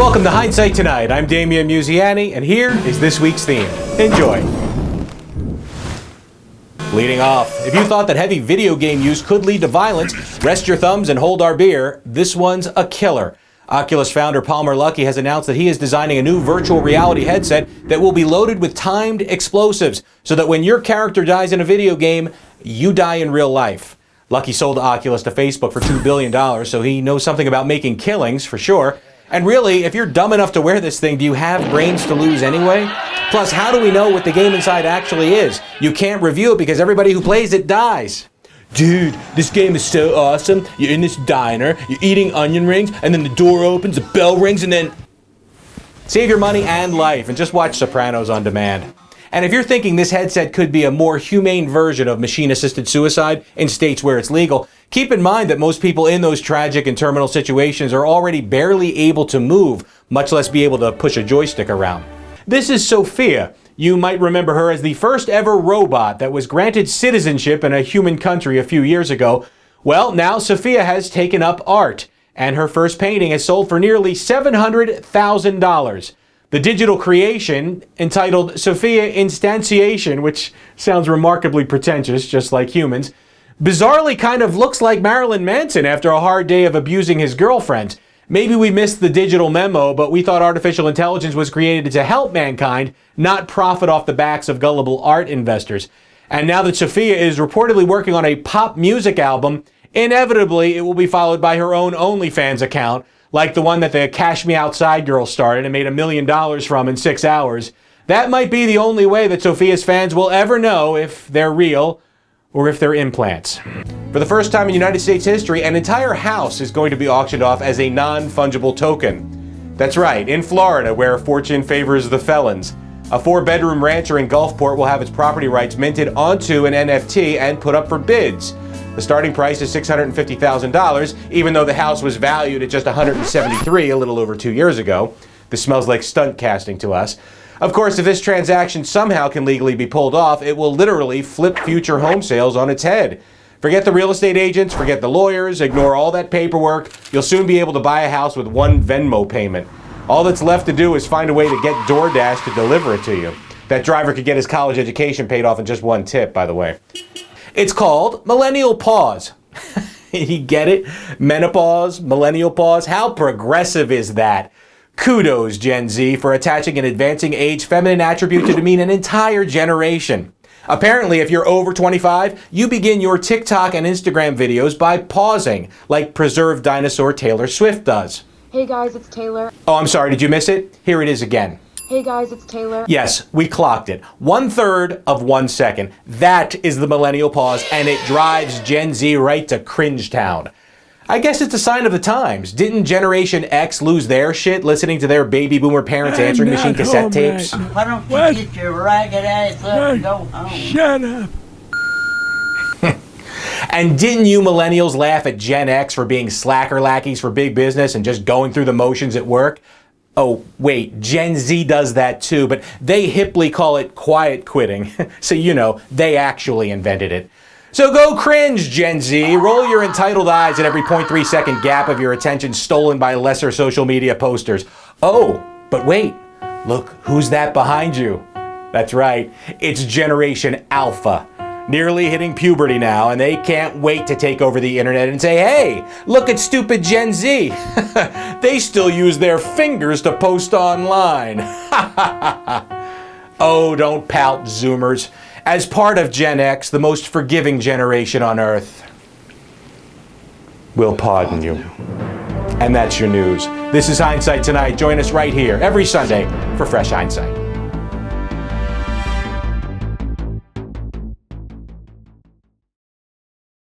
Welcome to Hindsight Tonight. I'm Damian Muziani, and here is this week's theme. Enjoy. Leading off, if you thought that heavy video game use could lead to violence, rest your thumbs and hold our beer. This one's a killer. Oculus founder Palmer Luckey has announced that he is designing a new virtual reality headset that will be loaded with timed explosives so that when your character dies in a video game, you die in real life. Luckey sold Oculus to Facebook for $2 billion, so he knows something about making killings for sure. And really, if you're dumb enough to wear this thing, do you have brains to lose anyway? Plus, how do we know what the game inside actually is? You can't review it because everybody who plays it dies. Dude, this game is so awesome. You're in this diner, you're eating onion rings, and then the door opens, the bell rings, and then... Save your money and life and just watch Sopranos on demand. And if you're thinking this headset could be a more humane version of machine-assisted suicide in states where it's legal, keep in mind that most people in those tragic and terminal situations are already barely able to move, much less be able to push a joystick around. This is Sophia. You might remember her as the first ever robot that was granted citizenship in a human country a few years ago. Well, now Sophia has taken up art, and her first painting has sold for nearly $700,000. The digital creation, entitled Sophia Instantiation, which sounds remarkably pretentious, just like humans, bizarrely kind of looks like Marilyn Manson after a hard day of abusing his girlfriend. Maybe we missed the digital memo, but we thought artificial intelligence was created to help mankind, not profit off the backs of gullible art investors. And now that Sophia is reportedly working on a pop music album, inevitably it will be followed by her own OnlyFans account, like the one that the Cash Me Outside girl started and made $1 million from in 6 hours. That might be the only way that Sophia's fans will ever know if they're real or if they're implants. For the first time in United States history, an entire house is going to be auctioned off as a non-fungible token. That's right, in Florida, where fortune favors the felons. A 4-bedroom rancher in Gulfport will have its property rights minted onto an NFT and put up for bids. The starting price is $650,000, even though the house was valued at just $173,000 a little over 2 years ago. This smells like stunt casting to us. Of course, if this transaction somehow can legally be pulled off, it will literally flip future home sales on its head. Forget the real estate agents, forget the lawyers, ignore all that paperwork. You'll soon be able to buy a house with one Venmo payment. All that's left to do is find a way to get DoorDash to deliver it to you. That driver could get his college education paid off in just one tip, by the way. It's called Millennial Pause. You get it? Menopause, Millennial Pause. How progressive is that? Kudos, Gen Z, for attaching an advancing age feminine attribute to demean an entire generation. Apparently, if you're over 25, you begin your TikTok and Instagram videos by pausing, like preserved dinosaur Taylor Swift does. Hey guys, it's Taylor. Oh, I'm sorry, did you miss it? Here it is again. Hey guys, it's Taylor. Yes, we clocked it. 1/3 of 1 second. That is the Millennial Pause, and it drives Gen Z right to cringe town. I guess it's a sign of the times. Didn't Generation X lose their shit listening to their baby boomer parents answering machine cassette tapes? Why don't you get your ragged ass up and go home? Shut up. And didn't you millennials laugh at Gen X for being slacker lackeys for big business and just going through the motions at work? Oh, wait, Gen Z does that too, but they hiply call it quiet quitting. So, you know, they actually invented it. So go cringe, Gen Z. Roll your entitled eyes at every 0.3 second gap of your attention stolen by lesser social media posters. Oh, but wait, look, who's that behind you? That's right, it's Generation Alpha. Nearly hitting puberty now, and they can't wait to take over the internet and say, hey, look at stupid Gen Z. They still use their fingers to post online. Oh, don't pout, Zoomers. As part of Gen X, the most forgiving generation on Earth, we'll pardon you. And that's your news. This is Hindsight Tonight. Join us right here every Sunday for Fresh Hindsight.